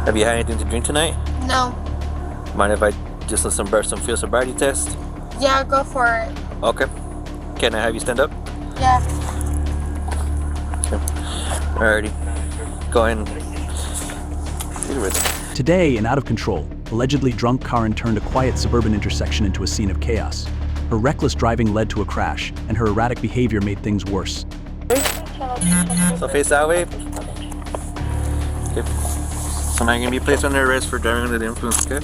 Have you had anything to drink tonight? No. Mind if I just let some field sobriety test? Yeah, go for it. Okay. Can I have you stand up? Yeah. Okay. Alrighty. Go ahead and... Today, an out-of-control, allegedly drunk Karen turned a quiet suburban intersection into a scene of chaos. Her reckless driving led to a crash, and her erratic behavior made things worse. So face that way. Okay. So now you're going to be placed under arrest for driving under the influence, okay?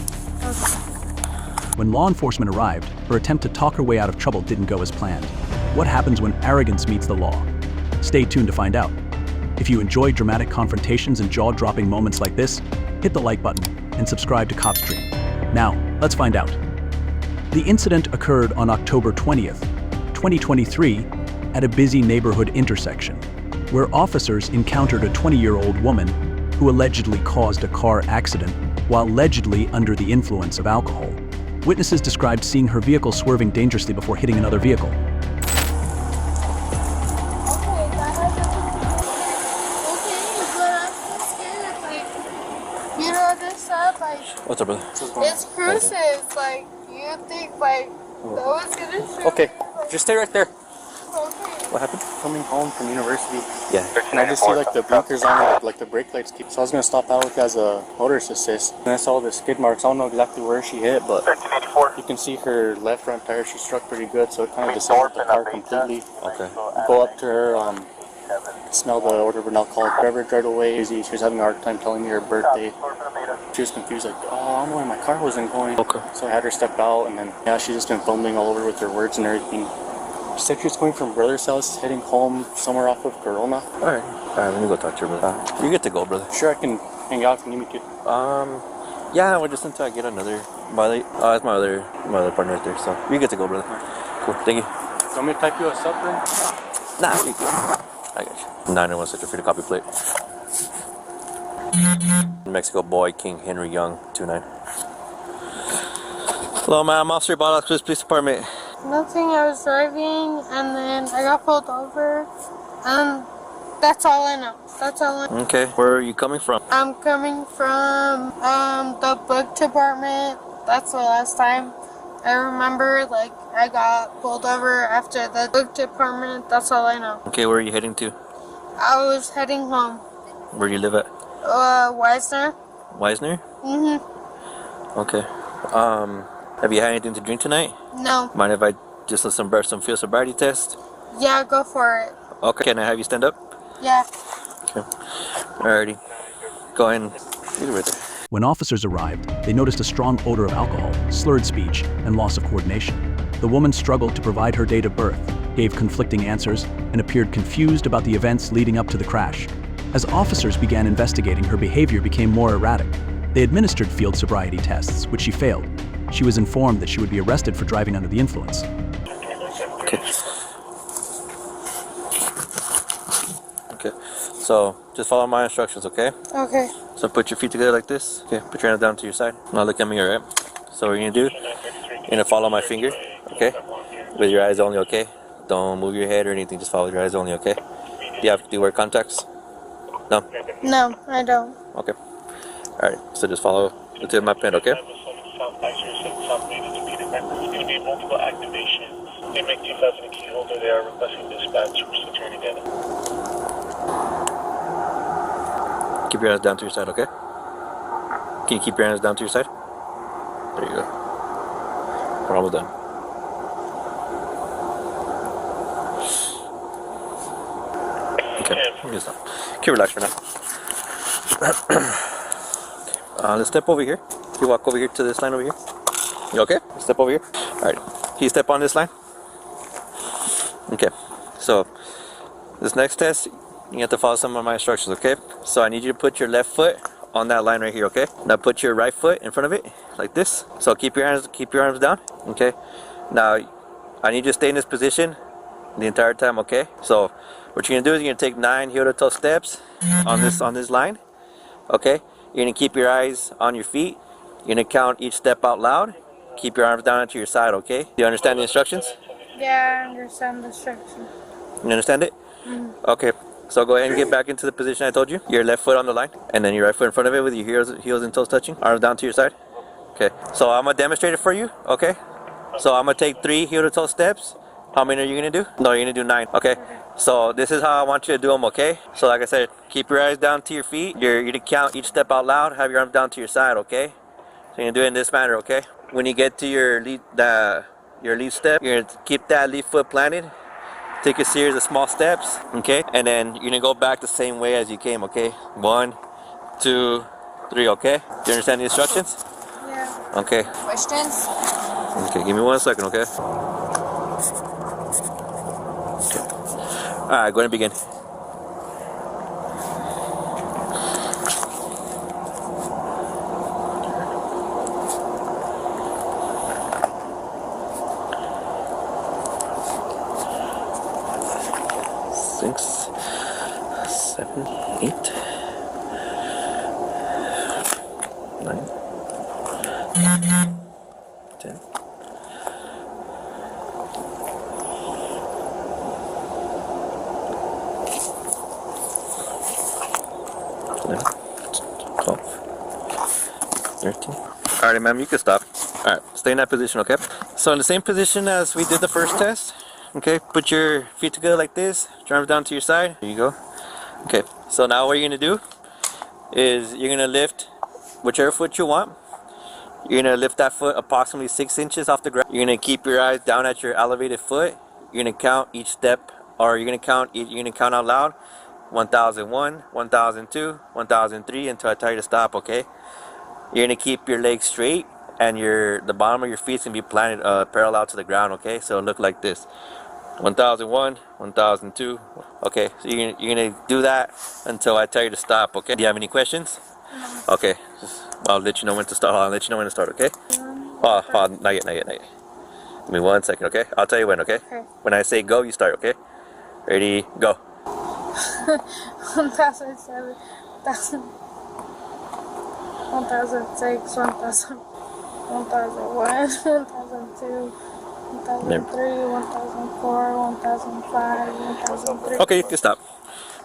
When law enforcement arrived, her attempt to talk her way out of trouble didn't go as planned. What happens when arrogance meets the law? Stay tuned to find out. If you enjoy dramatic confrontations and jaw-dropping moments like this, hit the like button and subscribe to CopStream. Now, let's find out. The incident occurred on October 20th, 2023, at a busy neighborhood intersection, where officers encountered a 20-year-old woman who allegedly caused a car accident while allegedly under the influence of alcohol. Witnesses described seeing her vehicle swerving dangerously before hitting another vehicle. What's up, brother? It's cruises. Like, you think, like, that was gonna shoot. Okay, just stay right there. Okay. What happened? Coming home from university, Yeah. and I just see like the blinkers on, like the brake lights keep. So I was gonna stop out as a motorist assist, and I saw the skid marks. I don't know exactly where she hit, but you can see her left front tire. She struck pretty good, so it kind of disabled the car completely. Okay. Go up to her, smell the odor of an alcoholic beverage right away. She was having a hard time telling me her birthday. She was confused, like, oh, I don't know where my car wasn't going. Okay. So I had her step out, and then yeah, she's just been fumbling all over with her words and everything. She said she was going from brother's house, heading home somewhere off of Corona. Alright, let me go talk to her, brother. You get to go, brother. Sure, I can hang out if you need me to. Yeah, well, just until I get another Miley. That's my other partner right there, so you get to go, brother. Cool, thank you. You want me to type you a sub then? Nah, you good. I got you. 901 such a free to copy plate. Mexico boy, King Henry Young, 29. Hello, ma'am. Officer Bala, Police Department. Nothing, I was driving, and then I got pulled over, and that's all I know. That's all I know. Okay, where are you coming from? I'm coming from the book department. That's the last time I remember, like, I got pulled over after the book department. That's all I know. Okay, where are you heading to? I was heading home. Where do you live at? Wisner. Wisner? Mm-hmm. Okay. Have you had anything to drink tonight? No. Mind if I just let some field sobriety test? Yeah, go for it. Okay. Can I have you stand up? Yeah. Okay. Alrighty. Go ahead and leave it right there. When officers arrived, they noticed a strong odor of alcohol, slurred speech, and loss of coordination. The woman struggled to provide her date of birth, gave conflicting answers, and appeared confused about the events leading up to the crash. As officers began investigating, her behavior became more erratic. They administered field sobriety tests, which she failed. She was informed that she would be arrested for driving under the influence. Okay. Okay. So, just follow my instructions, okay? Okay. So put your feet together like this. Okay, put your hands down to your side. Now look at me, alright? So what you're gonna do, you're gonna follow my finger, okay? With your eyes only, okay? Don't move your head or anything, just follow your eyes only, okay? Do you wear contacts? No? No, I don't. Okay. Alright, so just follow the tip of my pen, okay? It's going to be multiple activations. They make 2,000 key holder. They are requesting dispatch for return again. Keep your hands down to your side, okay? Can you keep your hands down to your side? There you go. We're almost done. Okay, let me stop. Okay, relax for now. Okay. Let's step over here. You walk over here to this line over here. You okay? Step over here. Alright. Can you step on this line? Okay. So, this next test, you have to follow some of my instructions, okay? So I need you to put your left foot on that line right here, okay? Now put your right foot in front of it, like this. So keep your arms down, okay? Now, I need you to stay in this position the entire time, okay? So what you're gonna do is you're gonna take 9 heel-to-toe steps on this line, okay? You're gonna keep your eyes on your feet. You're gonna count each step out loud. Keep your arms down to your side, okay? Do you understand the instructions? Yeah, I understand the instruction. You understand it? Mm-hmm. Okay. So go ahead and get back into the position I told you. Your left foot on the line, and then your right foot in front of it with your heels and toes touching. Arms down to your side. Okay. So I'm gonna demonstrate it for you. Okay. So I'm gonna take 3 heel to toe steps. How many are you gonna do? No, you're gonna do 9. Okay. So this is how I want you to do them. Okay. So like I said, keep your eyes down to your feet. You're gonna count each step out loud. Have your arms down to your side. Okay. So you're gonna do it in this manner. Okay. When you get to your lead step, you're gonna keep that lead foot planted. Take a series of small steps, okay? And then you're gonna go back the same way as you came, okay? 1, 2, 3, okay? Do you understand the instructions? Yeah. Okay. Questions? Okay, give me 1 second, okay? Alright, go ahead and begin. Six, 7, 8, 9, 10. 11, 12, 13. Alright, ma'am, you can stop. Alright, stay in that position, okay? So in the same position as we did the first test, okay, put your feet together like this, arms down to your side. There you go. Okay, so now what you're gonna do is you're gonna lift whichever foot you want. You're gonna lift that foot approximately 6 inches off the ground. You're gonna keep your eyes down at your elevated foot. You're gonna count each step, or you're gonna count out loud. 1001, 1002, 1003 until I tell you to stop. Okay. You're gonna keep your legs straight, and the bottom of your feet's gonna be planted parallel to the ground. Okay, so it'll look like this. 1001, 1002. Okay, so you're gonna do that until I tell you to stop. Okay. Do you have any questions? No. Okay. I'll let you know when to start. I'll let you know when to start. Okay. Not yet. Give me 1 second. Okay. I'll tell you when. Okay. Okay. When I say go, you start. Okay. Ready? Go. 1007, 1000, 1006, 1000, 1001, 1002, 1003, 1004, 1005, 1003. Okay, you can stop.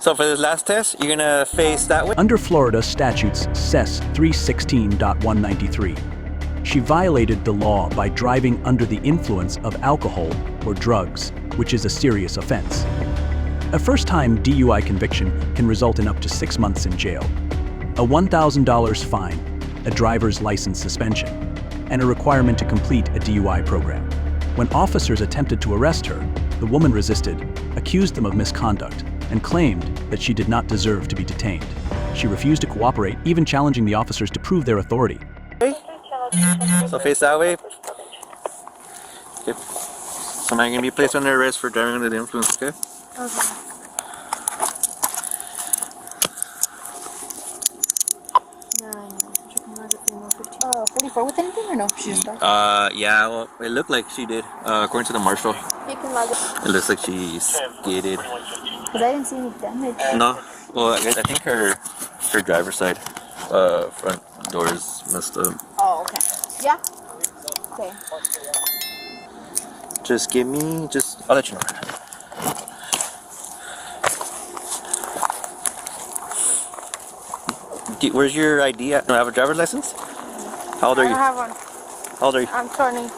So for this last test, you're gonna face that way. Under Florida statutes Cess 316.193, she violated the law by driving under the influence of alcohol or drugs, which is a serious offense. A first-time DUI conviction can result in up to 6 months in jail, a $1,000 fine, a driver's license suspension, and a requirement to complete a DUI program. When officers attempted to arrest her, the woman resisted, accused them of misconduct, and claimed that she did not deserve to be detained. She refused to cooperate, even challenging the officers to prove their authority. So face that way. Okay. So now you're gonna be placed under arrest for driving under the influence. Okay. Okay. Oh, 44 with anything or no? She just started. Yeah. Well, it looked like she did. According to the marshal, You can log it. it looks like she skated. Because I didn't see any damage. No. Well, I think her driver's side front doors messed up. Oh, okay. Yeah? Okay. I'll let you know. Where's your ID at? Do you have a driver's license? How old are I you? don't have one. How old are you? I'm 20.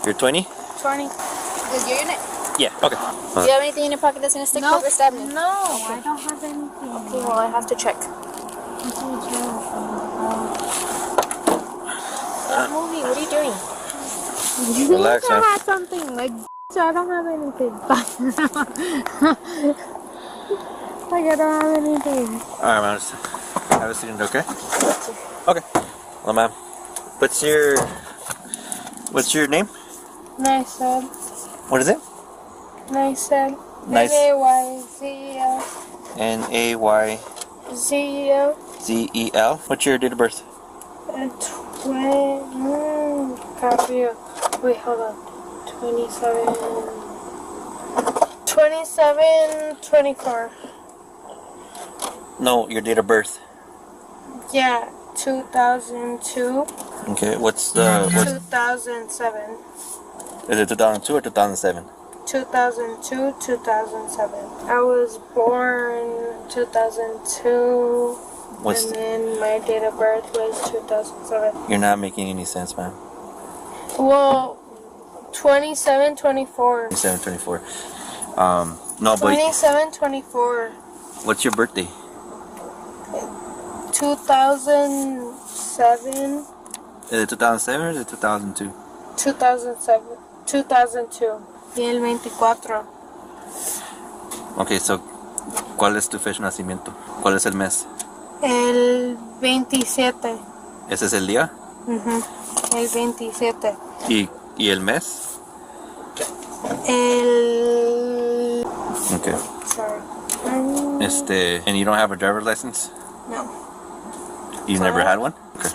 You're 20? 20. Is your unit? Yeah, okay. Do you have anything in your pocket that's going to stick over stab me? No, I don't have anything. Okay, well, I have to check. Movie, what are you doing? Relax, I man. had something like I don't have anything. Like I don't have anything. Alright, man. Just have a seat, okay? Okay. Well, ma'am. What's your name? Nice head. What is it? Nice head. Nice. N-A-Y-Z-E-L. N-A-Y-Z-E-L. Z-E-L. What's your date of birth? Copy. Wait, hold on. 27, 24. No, your date of birth. Yeah, 2002. Okay, what's 2007. is it 2002 or 2007? 2002, 2007. I was born 2002, What's and then my date of birth was 2007. You're not making any sense, man. Well, 27, 24. 27, 24. No, but 27, 24. what's your birthday? 2007. Is it 2007 or is it 2002? 2007. 2002. Y el 24. Okay, so, ¿cuál es tu fecha de nacimiento? ¿Cuál es el mes? El 27. ¿Ese es el día? El 27. ¿Y el mes? El... Okay. Sorry. And you don't have a driver's license? No. You never had one? Okay.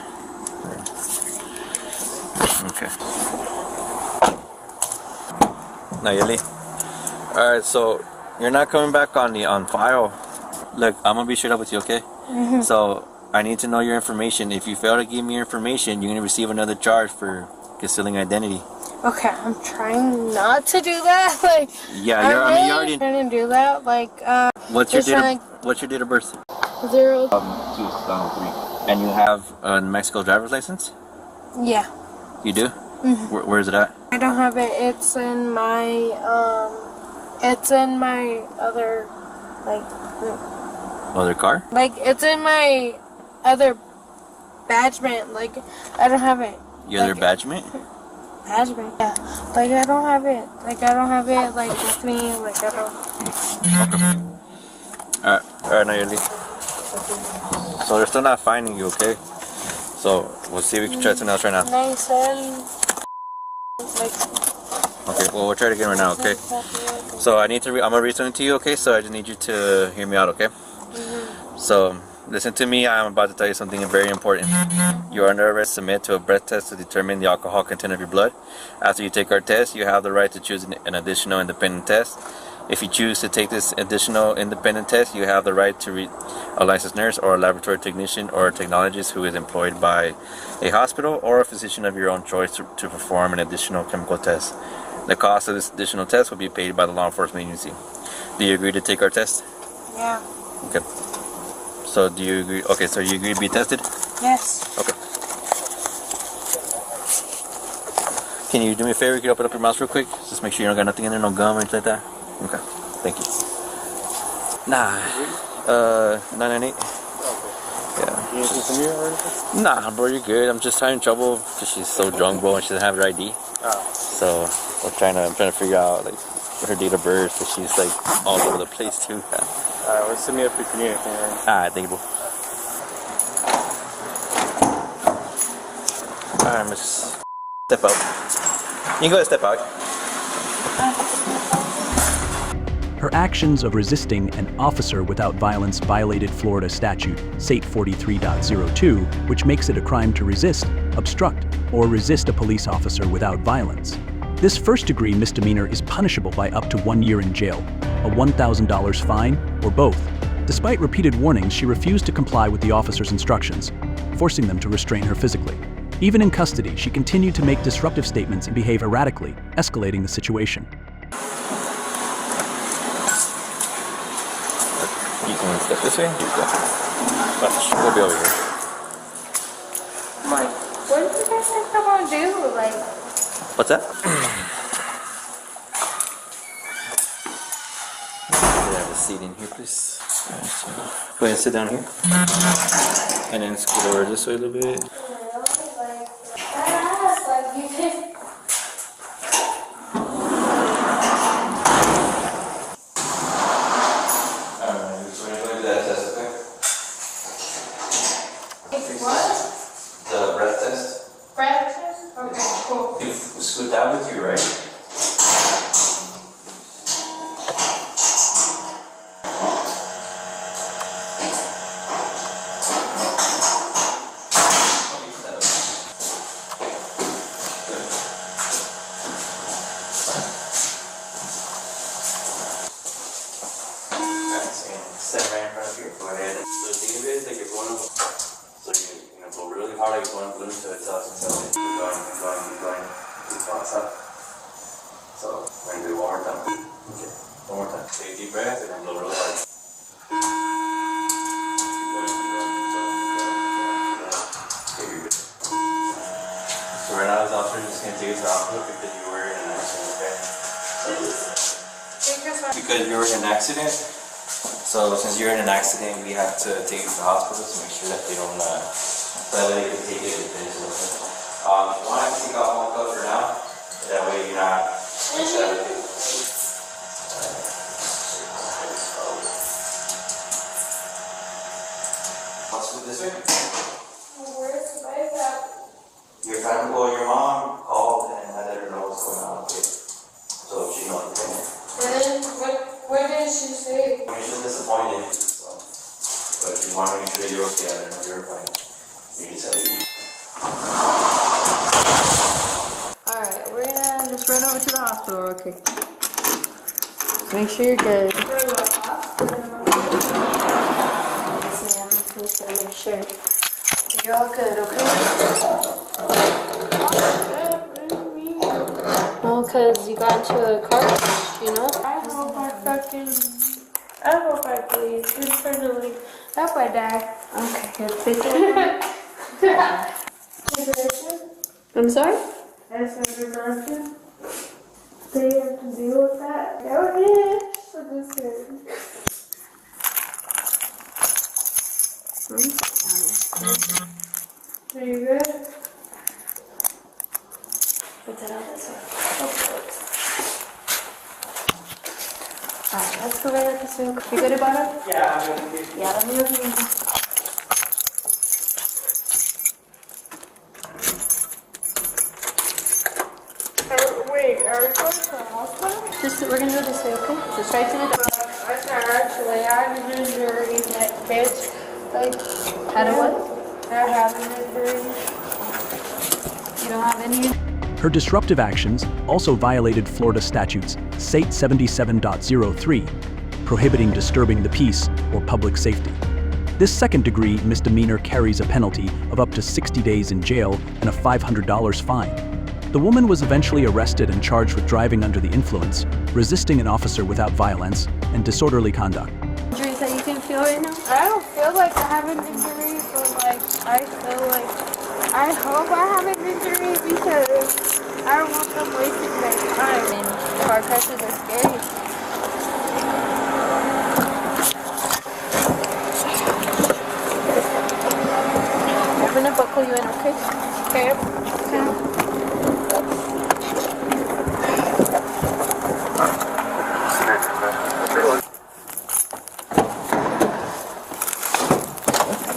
Okay. Nayeli. Alright, so you're not coming back on file. Look, I'm gonna be straight up with you, okay? So I need to know your information. If you fail to give me your information, you're gonna receive another charge for concealing identity. Okay, I'm trying not to do that. Like, Yeah, you already. trying to do that. Like, What's your just trying What's your date of birth? 0. 2003. And you have a Mexico driver's license? Yeah. You do? Where is it at? I don't have it. It's in my other, like, Other car? like it's in my other badgement. Like, I don't have it. Your other badgement? Badgement. Yeah. Like, I don't have it. Like, I don't have it, like, with me. Like, I don't. Alright, Nayeli. So they're still not finding you, okay? So we'll see if we can try something else right now. Nice and, like, Okay, well, we'll try it again right now, okay? So I'm gonna read something to you, okay? So I just need you to hear me out, okay? So listen to me. I'm about to tell you something very important. You are under arrest. Submit to a breath test to determine the alcohol content of your blood. After you take our test, you have the right to choose an additional independent test. If you choose to take this additional independent test, you have the right to read a licensed nurse or a laboratory technician or a technologist who is employed by a hospital or a physician of your own choice to perform an additional chemical test. The cost of this additional test will be paid by the law enforcement agency. Do you agree to take our test? yeah. Okay. So do you agree? Okay, so you agree to be tested? Yes. Okay. Can you do me a favor? Can you open up your mouth real quick? Just make sure you don't got nothing in there, no gum or anything like that. Okay. Thank you. Nah. 998. Yeah. You anything from you or anything? Nah, bro, you're good. I'm just having trouble because she's so drunk, bro, and she doesn't have her ID. So I'm trying to figure out like her date of birth. But she's like all over the place too. Alright, well, send me up if you need anything. Right? Alright, thank you, bro. Alright, miss. Step out. You can go ahead and step out. Her actions of resisting an officer without violence violated Florida statute SAT 43.02, which makes it a crime to resist, obstruct, or resist a police officer without violence. This first-degree misdemeanor is punishable by up to 1 year in jail, a $1,000 fine, or both. Despite repeated warnings, she refused to comply with the officer's instructions, forcing them to restrain her physically. Even in custody, she continued to make disruptive statements and behave erratically, escalating the situation. You can step this way. Here you go. Watch. We'll be over here. Mike, what did you guys think I'm gonna do? Like, What's that? Can I have a seat in here, please? Go ahead and sit down here. And then scoot over this way a little bit. you can. Scoot down with you, right? Stand right in front of you. Go ahead. So the thing of it is like you're going to, so you're gonna go really hard like you're going to balloon to itself. Keep going. Keep going. Keep going. Keep going. Stop. So we're gonna do it one more time. Okay, one more time. Take a deep breath and then blow real hard. Okay, you're good. So right now, this officer is just gonna take us to the hospital because you were in an accident, okay? Because you were in an accident. So since you're in an accident, we have to take you to the hospital to make sure that they don't violate the ticket and finish it. Why don't you take off one coat for now? That way you're not accelerated. Let's do this way. Where's the bike at? Your family, well, your mom called and I let her know what's going on, okay? So she knows everything. And what did she say? I mean, she's disappointed, so. But if you want to make sure that you're okay, I don't know if you're fine. You can say it. Alright, we're gonna just run over to the hospital real quick. Make sure you're good. Yes, ma'am. Just gotta make sure you're all good, okay? Well, because you got into a car crash, you know? I hope I bleed internally. I hope I die. Okay, I'm sorry? As a resumption, they have to deal with that. Oh, yeah. I'm just kidding. Are you good? Put that out this way. Alright, let's go right at this way. You good about it? Yeah, I'm good. Yeah, let me open it. Wait, are we going to the hospital? Just, we're gonna go this way, okay? Just right to the door. Actually, I have an injury, like, bitch. Like, Had a what? I have an injury. You don't have any? Her disruptive actions also violated Florida statutes SAT 77.03, prohibiting disturbing the peace or public safety. This second-degree misdemeanor carries a penalty of up to 60 days in jail and a $500 fine. The woman was eventually arrested and charged with driving under the influence, resisting an officer without violence, and disorderly conduct. Injuries that you can feel right now? I don't feel like I have an injury, but, like, I feel like I hope I have an injury because I don't want them wasting their time. I mean, car crashes are scary. I'm gonna buckle you in, okay? Okay.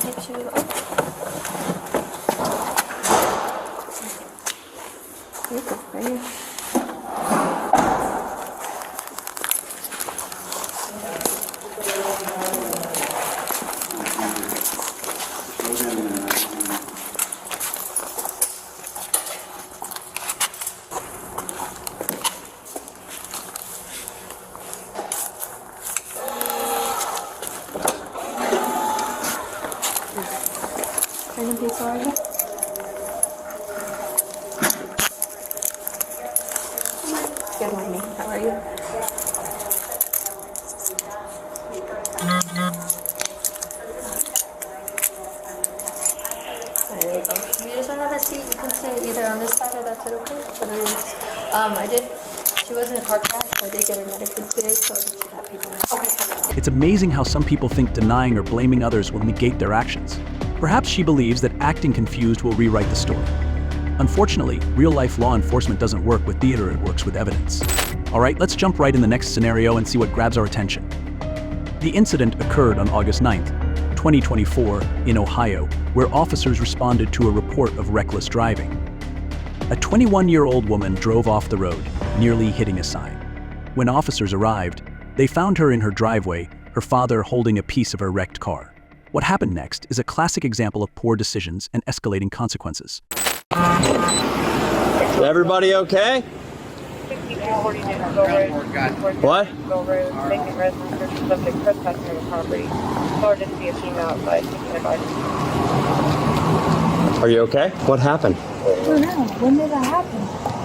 Get you up. You're good, right here. Are you gonna be sorry? Good morning. How are you? There you go. If you just want to have a seat, you can sit either on this side or that side, okay? Whatever it is. She was in a car crash, so I did get her medically cleared, so I just have people. Okay. It's amazing how some people think denying or blaming others will negate their actions. Perhaps she believes that acting confused will rewrite the story. Unfortunately, real-life law enforcement doesn't work with theater, it works with evidence. All right, let's jump right in the next scenario and see what grabs our attention. The incident occurred on August 9th, 2024, in Ohio, where officers responded to a report of reckless driving. A 21-year-old woman drove off the road, nearly hitting a sign. When officers arrived, they found her in her driveway, her father holding a piece of her wrecked car. What happened next is a classic example of poor decisions and escalating consequences. Everybody okay? What? Making residents or subject trespassing on the property. Or just see a female outside. Are you okay? What happened? I don't know. When did that happen?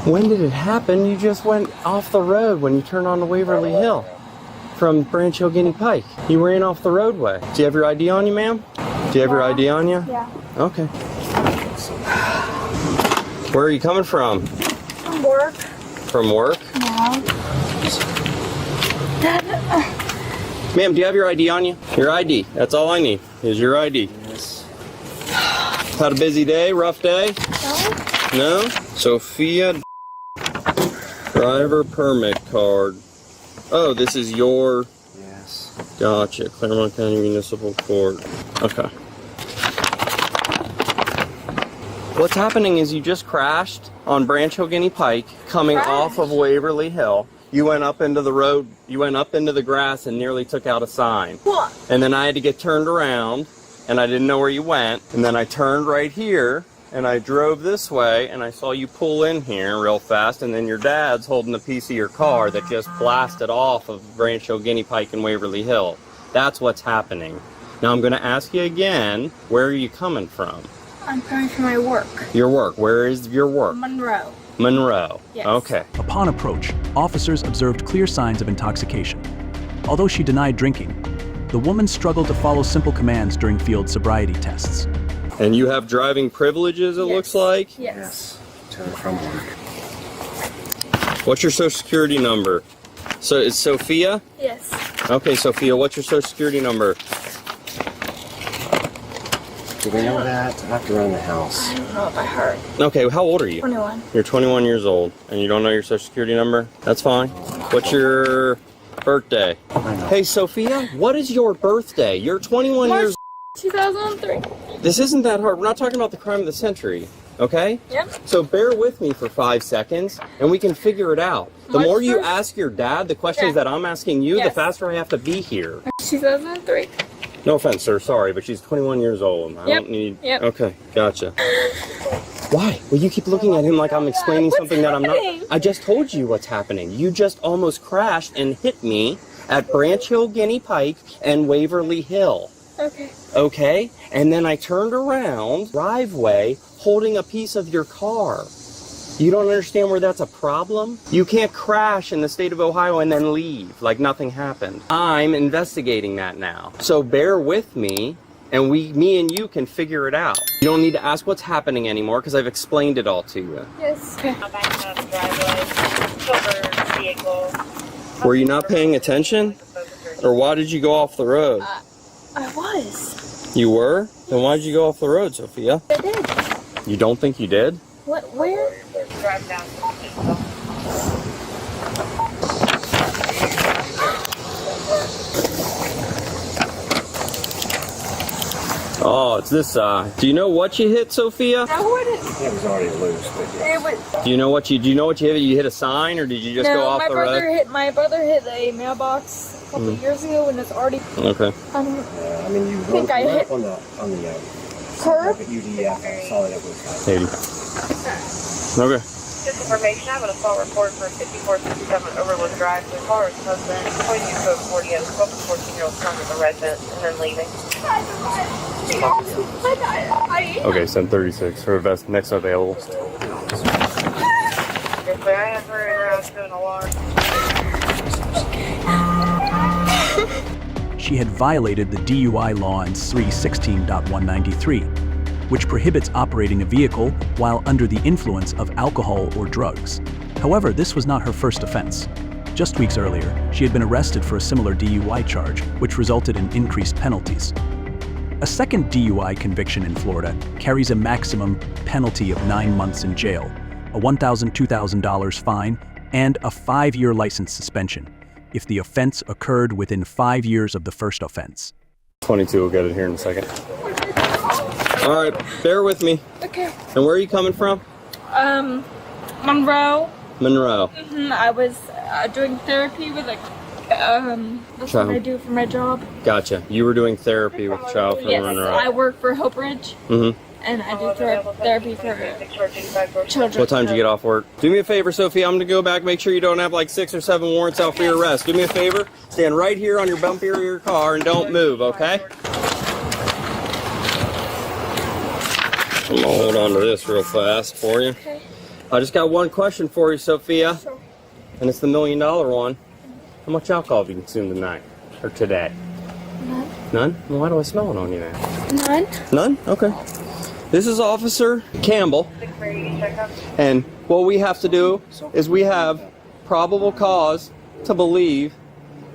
When did it happen? You just went off the road when you turned on to Waverly Hill from Branch Hill Guinea Pike. You ran off the roadway. Do you have your ID on you, ma'am? Do you have your ID on you? Yeah. Okay. Where are you coming from? From work. From work? Yeah. Ma'am, do you have your ID on you? Your ID. That's all I need is your ID. Yes. Had a busy day? Rough day? No. No? Sophia driver permit card. Oh, this is your... Yes. Gotcha. Claremont County Municipal Court. Okay. What's happening is you just crashed on Branch Hill Guinea Pike coming off of Waverly Hill. You went up into the road, you went up into the grass and nearly took out a sign. What? And then I had to get turned around and I didn't know where you went. And then I turned right here and I drove this way and I saw you pull in here real fast, and then your dad's holding a piece of your car that just blasted off of Branch Hill Guinea Pike and Waverly Hill. That's what's happening. Now I'm going to ask you again, where are you coming from? I'm coming from my work. Your work. Where is your work? Monroe. Monroe. Yes. Okay. Upon approach, officers observed clear signs of intoxication. Although she denied drinking, the woman struggled to follow simple commands during field sobriety tests. And you have driving privileges, it looks like? Yes. From work. What's your social security number? So it's Sophia? Yes. Okay, Sophia, what's your social security number? Do we know that? I have to run the house. I don't know if I heard. Okay, how old are you? 21. You're 21 years old, and you don't know your social security number? That's fine. What's your birthday? Hey, Sophia, what is your birthday? You're 21 March years 2003. This isn't that hard. We're not talking about the crime of the century, okay? Yep. So bear with me for 5 seconds, and we can figure it out. The March more you 1st? ask your dad the questions Yeah. that I'm asking you, the Yes. faster I have to be here. 2003. No offense, sir. Sorry, but she's 21 years old. I Yep. don't need... Yep. Okay, gotcha. Why? Well, you keep looking at him like I'm explaining What's something that I'm not. happening? I just told you what's happening. You just almost crashed and hit me at Branch Hill Guinea Pike and Waverly Hill. Okay. Okay? And then I turned around, driveway, holding a piece of your car. You don't understand where that's a problem? You can't crash in the state of Ohio and then leave like nothing happened. I'm investigating that now. So bear with me, and me and you can figure it out. You don't need to ask what's happening anymore because I've explained it all to you. Yes. Okay. Back down the driveway, silver vehicle. Were you not paying attention? Or why did you go off the road? I was. You were? Then why did you go off the road, Sophia? I did. You don't think you did? What? Where? Drive down. Oh, it's this side. Do you know what you hit, Sophia? I wouldn't. It was already loose. It was. Do you know what you hit? You hit a sign, or did you just go off the road? My brother hit a mailbox a couple years ago, and it's already. Okay. I mean, you think I hit on the curb. UDF. I saw that it was 80. Okay. Just information, I have an assault report for 5467 Overlook Drive. The car is husband, pointing to code 40, has 12 to 14-year-old son with the resident, and then leaving. Okay, send 36 for best next available. Yes, sir, I have her in around to an alarm. She had violated the DUI law in 316.193, which prohibits operating a vehicle while under the influence of alcohol or drugs. However, this was not her first offense. Just weeks earlier, she had been arrested for a similar DUI charge, which resulted in increased penalties. A second DUI conviction in Florida carries a maximum penalty of 9 months in jail, a $1,000 to $2,000 fine, and a 5-year license suspension if the offense occurred within 5 years of the first offense. 22 will get it here in a second. All right, bear with me. Okay. And where are you coming from? Monroe. Monroe. I was doing therapy with that's what I do for my job. Gotcha. You were doing therapy with a child from Yes, Monroe. I work for Hope Ridge, and I do therapy for children. What time did you get off work? Do me a favor, Sophie. I'm going to go back, make sure you don't have like 6 or 7 warrants out for your arrest. Do me a favor. Stand right here on your bumper of your car and don't move, okay? I'm going to hold on to this real fast for you. Okay. I just got one question for you, Sophia. Sure. And it's the $1 million one. How much alcohol have you consumed tonight? Or today? None. None? Well, why do I smell it on you now? None. None? Okay. This is Officer Campbell. And what we have to do is we have probable cause to believe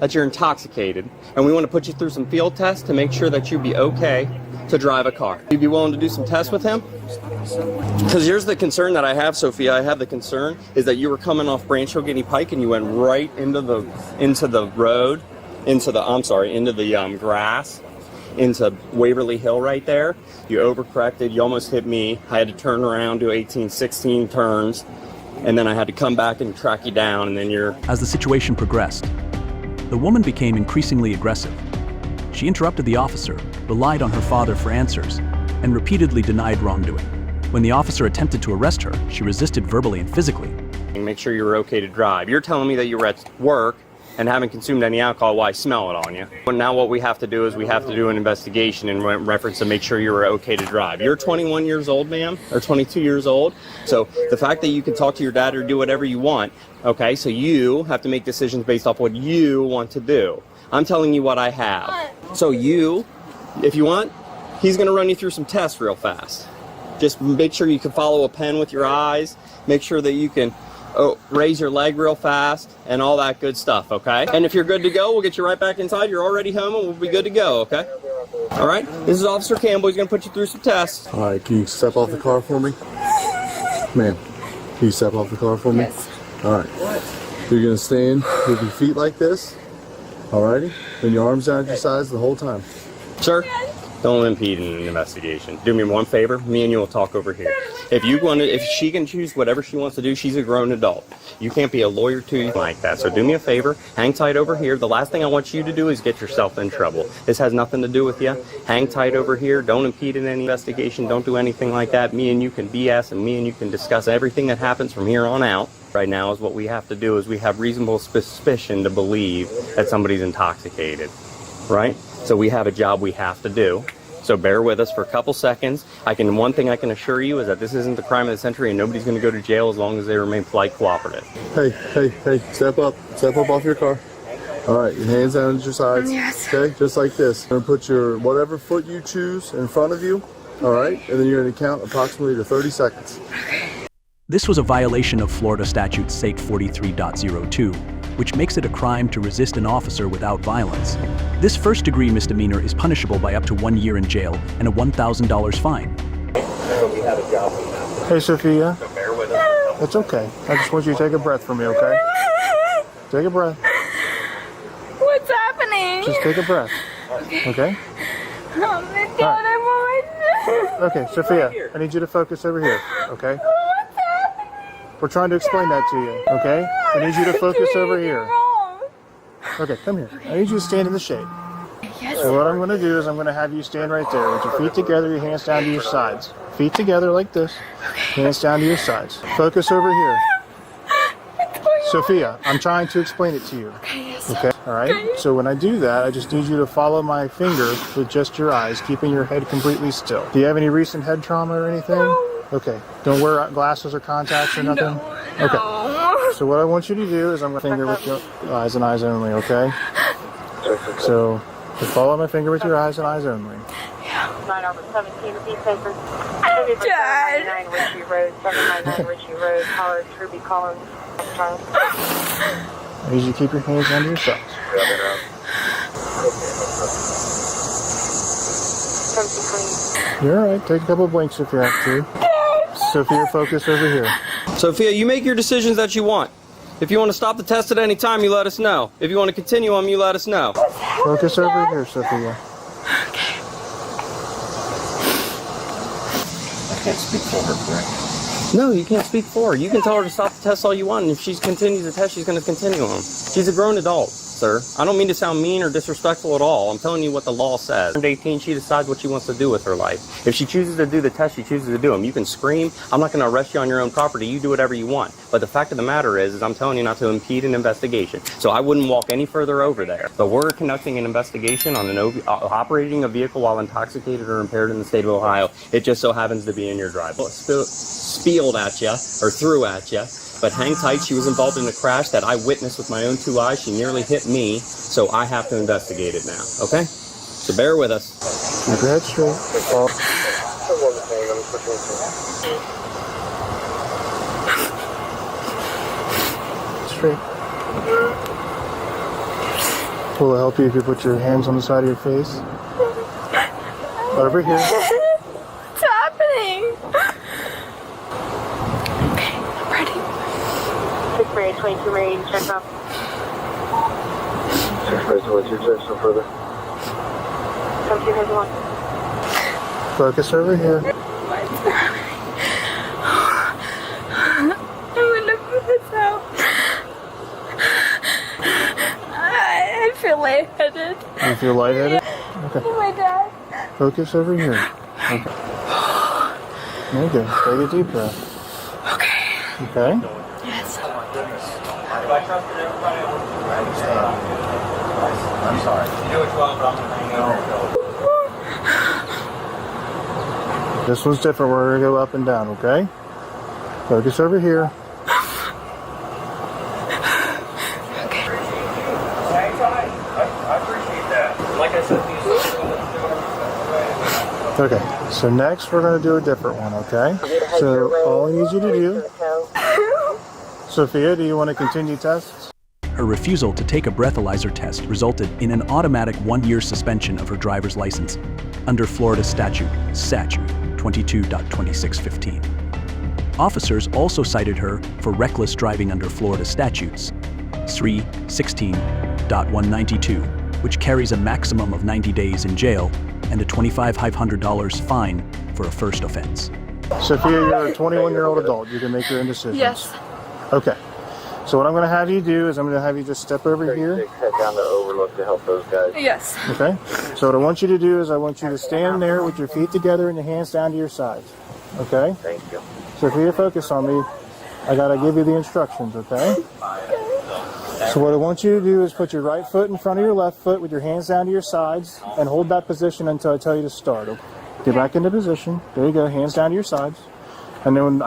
that you're intoxicated. And we want to put you through some field tests to make sure that you'd be okay to drive a car. You'd be willing to do some tests with him? Because here's the concern that I have, Sophia. I have the concern is that you were coming off Branch Hill Guinea Pike and you went right into the road, into the grass, into Waverly Hill right there. You overcorrected. You almost hit me. I had to turn around, do 18, 16 turns, and then I had to come back and track you down, and then you're... As the situation progressed, the woman became increasingly aggressive. She interrupted the officer, relied on her father for answers, and repeatedly denied wrongdoing. When the officer attempted to arrest her, she resisted verbally and physically. Make sure you were okay to drive. You're telling me that you were at work and haven't consumed any alcohol while I smell it on you. But now what we have to do is we have to do an investigation in reference to make sure you were okay to drive. You're 21 years old, ma'am, or 22 years old. So the fact that you can talk to your dad or do whatever you want, okay, so you have to make decisions based off what you want to do. I'm telling you what I have. So you, if you want, he's gonna run you through some tests real fast. Just make sure you can follow a pen with your eyes. Make sure that you can raise your leg real fast and all that good stuff, okay? And if you're good to go, we'll get you right back inside. You're already home and we'll be good to go, okay? All right? This is Officer Campbell. He's gonna put you through some tests. All right, can you step off the car for me? Ma'am, can you step off the car for me? Yes. All right. You're gonna stand with your feet like this. All righty? And your arms down at your sides the whole time. Sir, don't impede in an investigation. Do me one favor, me and you will talk over here. If she can choose whatever she wants to do, she's a grown adult. You can't be a lawyer to you like that. So do me a favor, hang tight over here. The last thing I want you to do is get yourself in trouble. This has nothing to do with you. Hang tight over here. Don't impede in any investigation. Don't do anything like that. Me and you can BS and me and you can discuss everything that happens from here on out. Right now is what we have to do is we have reasonable suspicion to believe that somebody's intoxicated, right? So we have a job we have to do. So bear with us for a couple seconds. One thing I can assure you is that this isn't the crime of the century and nobody's going to go to jail as long as they remain polite, cooperative. Hey, step up off your car. All right, your hands down at your sides. Yes. Okay, just like this. You're going to put your whatever foot you choose in front of you, all right? And then you're going to count approximately to 30 seconds. This was a violation of Florida Statute SAIT 43.02, which makes it a crime to resist an officer without violence. This first-degree misdemeanor is punishable by up to 1 year in jail and a $1,000 fine. Hey, Sophia. So bear with us. It's okay. I just want you to take a breath for me, okay? Take a breath. What's happening? Just take a breath. Okay? Oh my God, I'm on. Okay, Sophia, I need you to focus over here, okay? What's happening? We're trying to explain that to you, okay? I need you to focus over here. Okay, come here. I need you to stand in the shade. Yes. So what I'm going to do is I'm going to have you stand right there with your feet together, your hands down to your sides. Feet together like this, hands down to your sides. Focus over here. Sophia, I'm trying to explain it to you. Okay, all right? So when I do that, I just need you to follow my finger with just your eyes, keeping your head completely still. Do you have any recent head trauma or anything? No. Okay. Don't wear glasses or contacts or nothing? No. Okay. So what I want you to do is I'm going to finger with your eyes and eyes only, okay? So just follow my finger with your eyes and eyes only. 9/17 to be safer. Dad. 799 Ritchie Road, 799 Ritchie Road, Howard, Kirby, Collins. I need you to keep your hands under your sides. 1720. You're all right. Take a couple of blinks if you have to. Sophia, focus over here. Sophia, you make your decisions that you want. If you want to stop the test at any time, you let us know. If you want to continue them, you let us know. Focus over here, Sophia. I can't speak for her, correct? No, you can't speak for her. You can tell her to stop the test all you want, and if she continues the test, she's going to continue them. She's a grown adult, sir. I don't mean to sound mean or disrespectful at all. I'm telling you what the law says. At 18, she decides what she wants to do with her life. If she chooses to do the test, she chooses to do them. You can scream. I'm not going to arrest you on your own property. You do whatever you want. But the fact of the matter is I'm telling you not to impede an investigation. So I wouldn't walk any further over there. But we're conducting an investigation on operating a vehicle while intoxicated or impaired in the state of Ohio. It just so happens to be in your driveway. spieled at you or threw at you. But hang tight, she was involved in a crash that I witnessed with my own 2 eyes. She nearly hit me, so I have to investigate it now, okay? So bear with us. Keep your head straight. Straight. Will it help you if you put your hands on the side of your face? Over here. What's happening? Okay, I'm ready. 63822 Marine, check up. 63822, check no further. 1751. Focus over here. What's happening? I'm gonna put this out. I feel lightheaded. You feel lightheaded? Okay. Oh my dad. Focus over here. Okay. There you go. Take a deep breath. Okay. Okay? Yes. I'm sorry. You do it well, but I'm going to hang out. This one's different. We're going to go up and down, okay? Focus over here. Okay, so next we're going to do a different one, okay? So all I need you to do... Sophia, do you want to continue tests? Her refusal to take a breathalyzer test resulted in an automatic 1-year suspension of her driver's license under Florida statute 22.2615. Officers also cited her for reckless driving under Florida statutes 316.192, which carries a maximum of 90 days in jail and a $2,500 fine for a first offense. Sophia, you're a 21-year-old adult. You can make your own decisions. Yes. Okay. So what I'm going to have you do is I'm going to have you just step over here. Head down to overlook to help those guys. Yes. Okay? So what I want you to do is I want you to stand there with your feet together and your hands down to your sides. Okay? Thank you. Sophia, focus on me. I got to give you the instructions, okay? So what I want you to do is put your right foot in front of your left foot with your hands down to your sides and hold that position until I tell you to start. Okay? Get back into position. There you go. Hands down to your sides. And then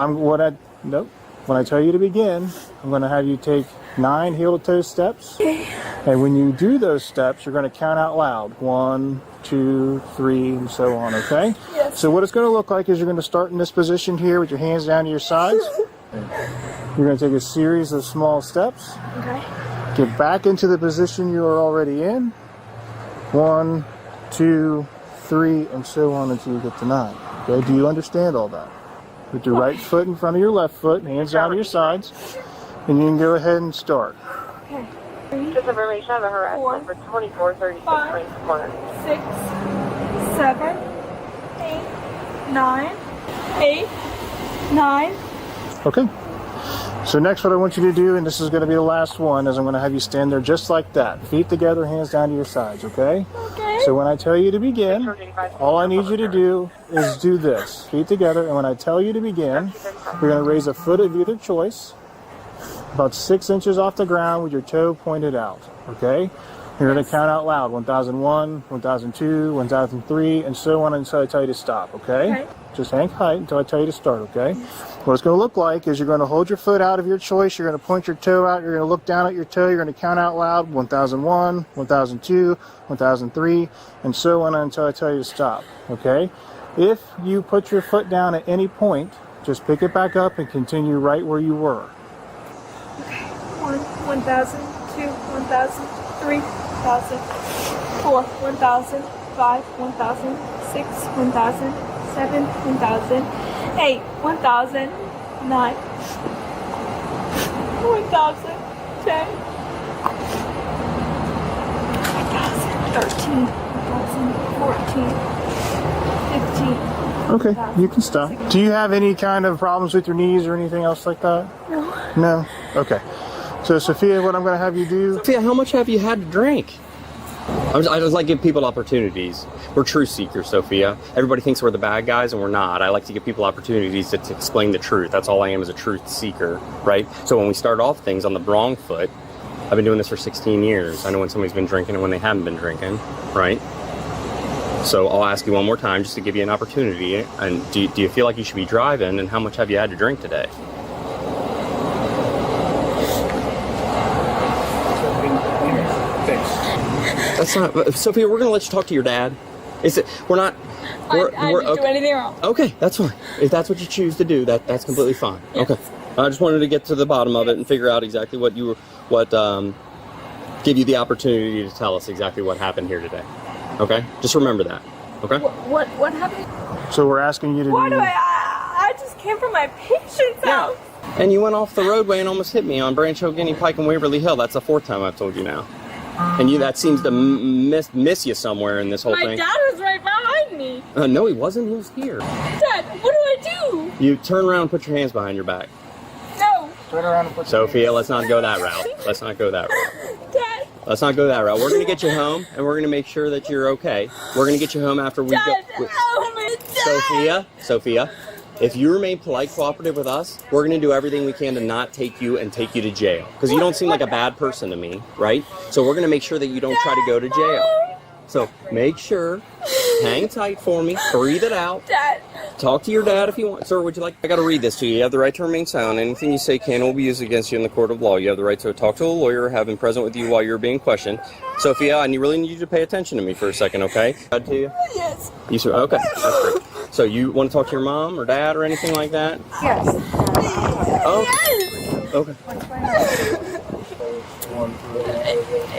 when I tell you to begin, I'm going to have you take 9 heel-to-toe steps. And when you do those steps, you're going to count out loud. 1, 2, 3, and so on, okay? Yes. So what it's going to look like is you're going to start in this position here with your hands down to your sides. You're going to take a series of small steps. Okay. Get back into the position you are already in. 1, 2, 3, and so on until you get to 9. Okay, do you understand all that? Put your right foot in front of your left foot, hands down to your sides, and you can go ahead and start. Okay. Just information of a harassment for 2436 Range Corner. 6, 7, 8, 9, 8, 9. Okay. So next what I want you to do, and this is going to be the last one, is I'm going to have you stand there just like that. Feet together, hands down to your sides, okay? Okay. So when I tell you to begin, all I need you to do is do this. Feet together, and when I tell you to begin, you're going to raise a foot of either choice, about 6 inches off the ground with your toe pointed out, okay? You're going to count out loud, 1001, 1002, 1003, and so on until I tell you to stop, okay? Just hang tight until I tell you to start, okay? What it's going to look like is you're going to hold your foot out of your choice, you're going to point your toe out, you're going to look down at your toe, you're going to count out loud, 1001, 1002, 1003, and so on until I tell you to stop, okay? If you put your foot down at any point, just pick it back up and continue right where you were. Okay. 1, 1000, 2, 1000, 3, 1000, 4, 1000, 5, 1000, 6, 1000, 7, 1000, 8, 1000, 9, 1000, 10, 13, 14, 15. Okay, you can stop. Do you have any kind of problems with your knees or anything else like that? No. No? Okay. So, Sophia, what I'm going to have you do... Sophia, how much have you had to drink? I just like to give people opportunities. We're truth seekers, Sophia. Everybody thinks we're the bad guys, and we're not. I like to give people opportunities to explain the truth. That's all I am, is a truth seeker, right? So when we start off things on the wrong foot, I've been doing this for 16 years. I know when somebody's been drinking and when they haven't been drinking, right? So I'll ask you one more time just to give you an opportunity. And do you feel like you should be driving, and how much have you had to drink today? That's not, Sophia, we're gonna let you talk to your dad. Is it, we're not, I didn't do anything wrong. Okay, that's fine. If that's what you choose to do, that's completely fine. Yes. Okay. I just wanted to get to the bottom of it and figure out exactly what give you the opportunity to tell us exactly what happened here today. Okay? Just remember that. Okay? What happened? So we're asking you to Why do I just came from my patient's house. And you went off the roadway and almost hit me on Branch Hill, Guinea Pike, and Waverly Hill. That's the 4th time I've told you now. And that seems to miss you somewhere in this whole thing. My dad was right behind me. No, he wasn't. He was here. Dad, what do I do? You turn around and put your hands behind your back. No. Turn around and put Sophia, let's not go that route. Let's not go that route. Dad. Let's not go that route. We're going to get you home, and we're going to make sure that you're okay. We're going to get you home after we Dad, go. help me, Dad. Sophia, if you remain polite, cooperative with us, we're going to do everything we can to not take you to jail. Because you don't seem like a bad person to me, right? So we're going to make sure that you don't try to go to jail. So make sure, hang tight for me, breathe it out. Dad. Talk to your dad if you want. Sir, would you like? I got to read this to you. You have the right to remain silent. Anything you say can or will be used against you in the court of law. You have the right to talk to a lawyer or have him present with you while you're being questioned. Sophia, I really need you to pay attention to me for a second, okay? Dad to you? Yes. You sir? Okay, that's great. So you want to talk to your mom or dad or anything like that? Yes. Oh. Yes. Okay.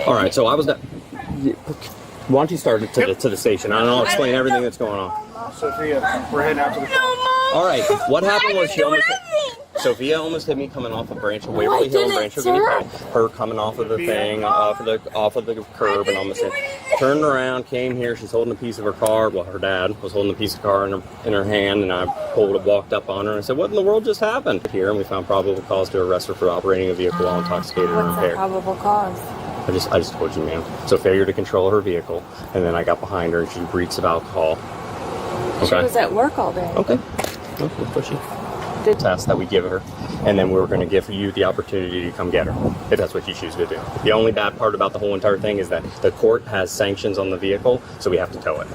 All right. So I was. Why don't you start it to the station? I'll explain everything that's going on. Sophia, we're heading out to the car. All right. What happened was Sophia almost hit me coming off of Branch of Waverly Hill and Branch of Guinea Pike. Her coming off of the thing, off of the curb, and almost turned around, came here. She's holding a piece of her car. Well, her dad was holding a piece of car in her hand, and I walked up on her and I said, "What in the world just happened?" Here, and we found probable cause to arrest her for operating a vehicle while intoxicated or What's the impaired. probable cause? I just told you, ma'am. So failure to control her vehicle, and then I got behind her and she breathes of alcohol. Okay. She was at work all day. Okay. We'll push you. The test that we give her, and then we're going to give you the opportunity to come get her, if that's what you choose to do. The only bad part about the whole entire thing is that the court has sanctions on the vehicle, so we have to tow it.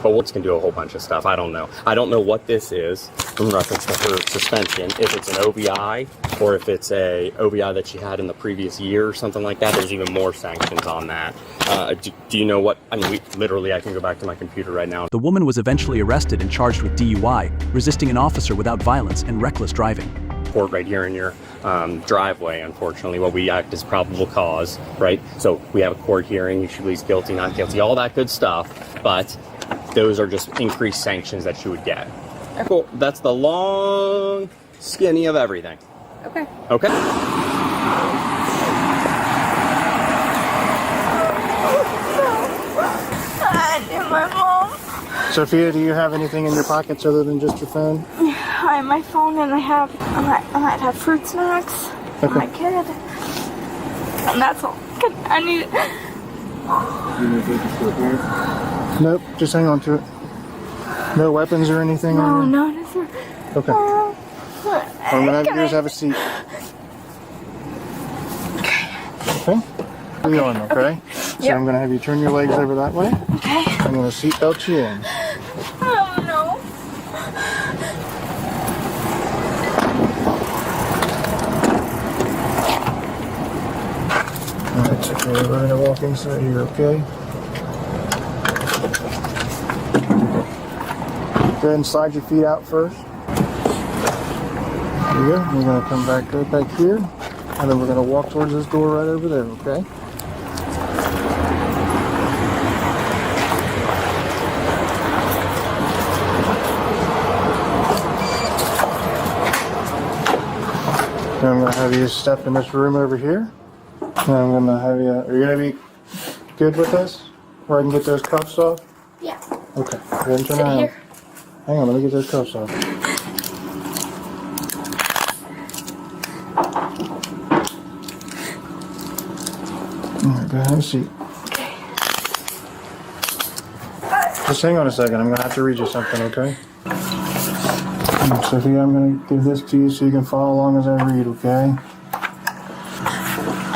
But courts can do a whole bunch of stuff. I don't know. I don't know what this is in reference to her suspension. If it's an OVI, or if it's a OVI that she had in the previous year or something like that, there's even more sanctions on that. Do you know what? I mean, I can go back to my computer right now. The woman was eventually arrested and charged with DUI, resisting an officer without violence, and reckless driving. Court right here in your driveway, unfortunately, what we act as probable cause, right? So we have a court hearing, you should plead guilty, not guilty, all that good stuff, but those are just increased sanctions that you would get. Cool. That's the long skinny of everything. Okay. Okay? I need my mom. Sophia, do you have anything in your pockets other than just your phone? I have my phone and I might have fruit snacks for my kid. And that's all. I need Nope, just hang on to it. No weapons or anything on you? No, sir. Okay. What I'm going to have you do is have a seat. Okay? Be on, okay? So I'm going to have you turn your legs over that way. Okay. I'm going to seatbelt you in. Oh, no. That's okay. We're going to walk inside here, okay? Go ahead and slide your feet out first. There you go. We're going to come back right back here. And then we're going to walk towards this door right over there, okay? And I'm going to have you step in this room over here. And I'm going to have you... Are you going to be good with this? Where I can get those cuffs off? Yeah. Okay. Go ahead and turn around. Here. Hang on, let me get those cuffs off. Alright, go ahead and have a seat. Okay. Just hang on a second, I'm going to have to read you something, okay? Sophia, I'm going to give this to you so you can follow along as I read, okay?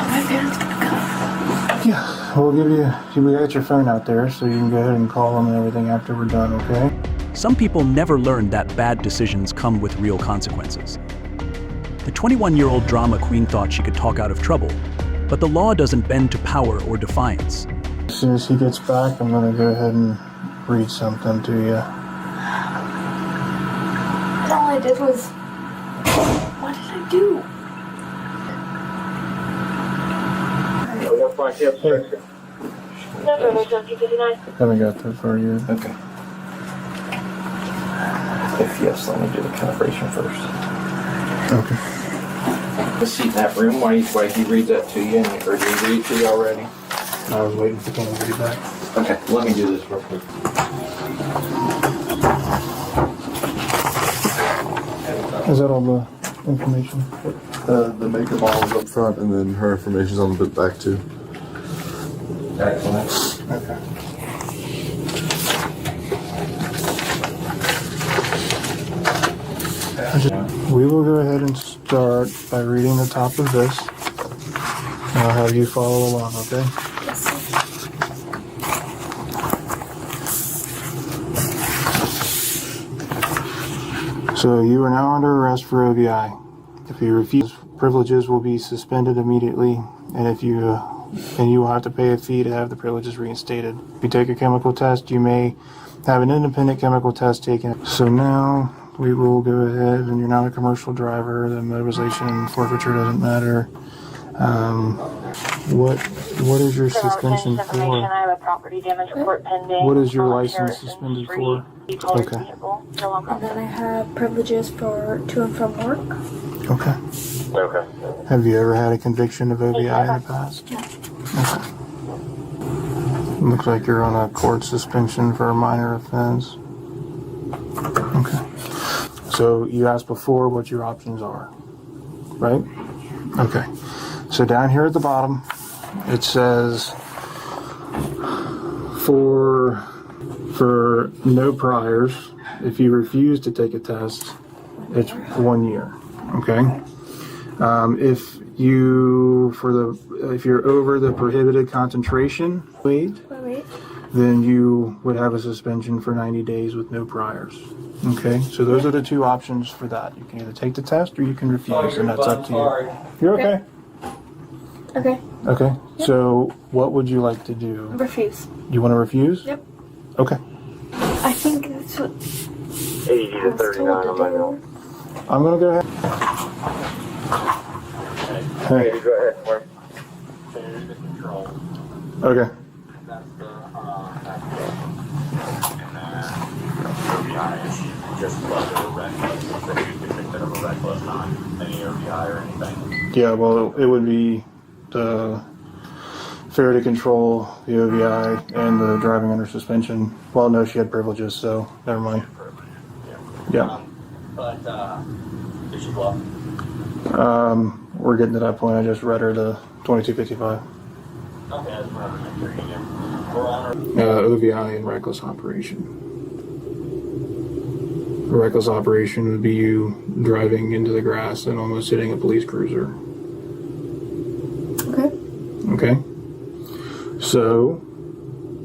My parents gonna come. Yeah, We'll give you, we got your phone out there, so you can go ahead and call them and everything after we're done, okay? Some people never learn that bad decisions come with real consequences. The 21-year-old drama queen thought she could talk out of trouble, but the law doesn't bend to power or defiance. As soon as he gets back, I'm gonna go ahead and read something to you. And all I did was, what did I do? Hey. Haven't got that far yet. Okay. If yes, let me do the calibration first. Okay. The seat in that room, why he read that to you, or did he read it to you already? I was waiting for Kenny to be back. Okay, let me do this real quick. Is that all the information? The make and model is up front, and then her information's on the back too. Excellent. Okay. We will go ahead and start by reading the top of this. And I'll have you follow along, okay? Yes, sir. So you are now under arrest for OVI. If you refuse, privileges will be suspended immediately, and you will have to pay a fee to have the privileges reinstated. If you take a chemical test, you may have an independent chemical test taken. So now we will go ahead, and you're not a commercial driver. The mobilization and forfeiture doesn't matter. What is your suspension for? I have a property damage report pending. What is your license suspended for? Okay. And then I have privileges for to and from work. Okay. Okay. Have you ever had a conviction of OVI in the past? No. Okay. Looks like you're on a court suspension for a minor offense. Okay. So you asked before what your options are, right? Okay. So down here at the bottom, it says for no priors, if you refuse to take a test, it's 1 year. Okay. If you're over the prohibited concentration weight, then you would have a suspension for 90 days with no priors. Okay, so those are the two options for that. You can either take the test or you can refuse, and that's up to you. You're okay. Okay. Okay, so what would you like to do? Refuse. You want to refuse? Yep. Okay. I think that's what 80 I to was 39 told on to my do. note. I'm going to go ahead. Hey. Go ahead, Mark. Okay. Yeah, well, it would be the failure to control, the OVI, and the driving under suspension. Well, no, she had privileges, so never mind. Yeah. Did she bluff? We're getting to that point. I just read her the 2255. Okay, that's what I'm hearing again. We're on our OVI and reckless operation. A reckless operation would be you driving into the grass and almost hitting a police cruiser. Okay. Okay? So,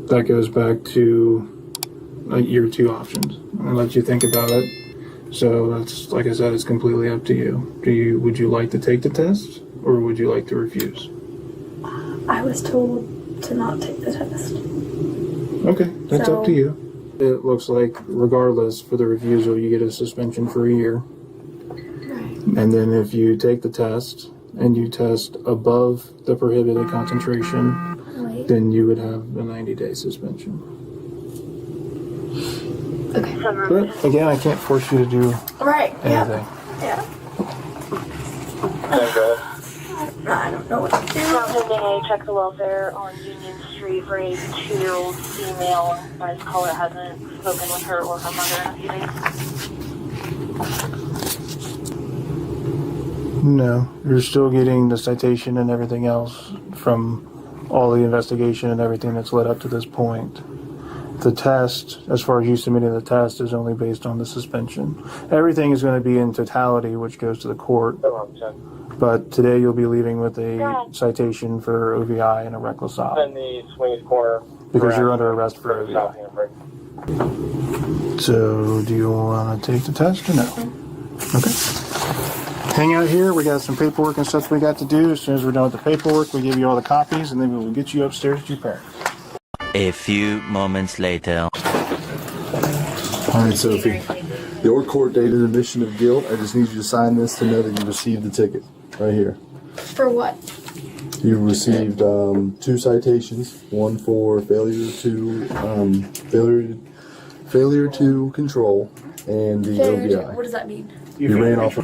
that goes back to your two options. I'm going to let you think about it. So, that's, like I said, it's completely up to you. Would you like to take the test, or would you like to refuse? I was told to not take the test. Okay, that's up to you. It looks like, regardless, for the refusal, you get a suspension for a year. Right. And then if you take the test, and you test above the prohibited concentration, then you would have a 90-day suspension. Okay. But, again, I can't force you to do anything. Yeah. Go ahead. I don't know what to do. Now pending a check the welfare on Union Street for a 2-year-old female. My caller hasn't spoken with her or her mother in a few days. No, you're still getting the citation and everything else from all the investigation and everything that's led up to this point. The test, as far as you submitting the test, is only based on the suspension. Everything is going to be in totality, which goes to the court. But But today you'll be leaving with a citation for OVI and a reckless stop. In the swings corner. Because you're under arrest for OVI. So, do you want to take the test or no? Okay. Hang out here. We got some paperwork and stuff we got to do. As soon as we're done with the paperwork, we give you all the copies, and then we will get you upstairs to your parents. A few moments later. All right, Sophie. Your court date is admission of guilt. I just need you to sign this to know that you received the ticket. Right here. For what? You received 2 citations. One for failure to control, and the OVI. What does that mean? You ran off.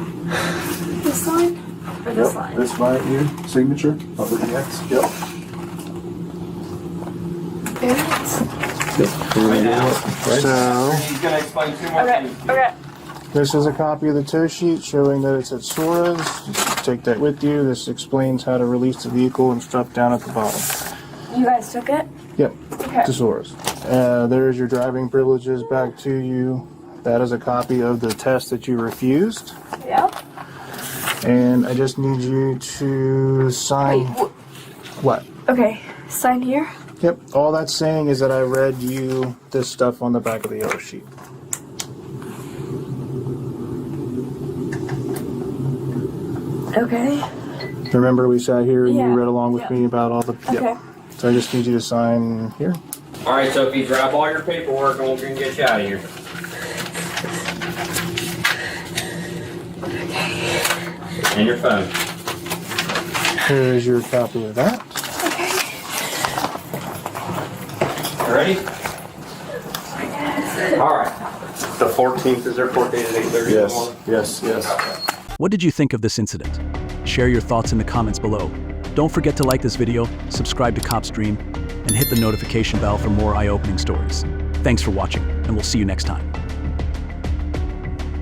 This line? Or this line? This line here, signature of the X. Yep. So, He's gonna explain 2 more things. Okay. this is a copy of the tow sheet showing that it's at Sora's. Just take that with you. This explains how to release the vehicle and strap down at the bottom. You guys took it? Yep, Okay. to Sora's. There's your driving privileges back to you. That is a copy of the test that you refused. Yeah. And I just need you to sign. What? Okay. Sign here. Yep, all that's saying is that I read you this stuff on the back of the yellow sheet. Okay. Remember we sat here and Yeah. you read along with Yep. me about all the... Okay. Yep. So I just need you to sign here. All right, Sophie, grab all your paperwork and we're gonna get you out of here. And your phone. Here's your copy of that. Ready? All right. The 14th is their court date at 8:30 in the morning? Yes. What did you think of this incident? Share your thoughts in the comments below. Don't forget to like this video, subscribe to Cop Stream, and hit the notification bell for more eye-opening stories. Thanks for watching, and we'll see you next time.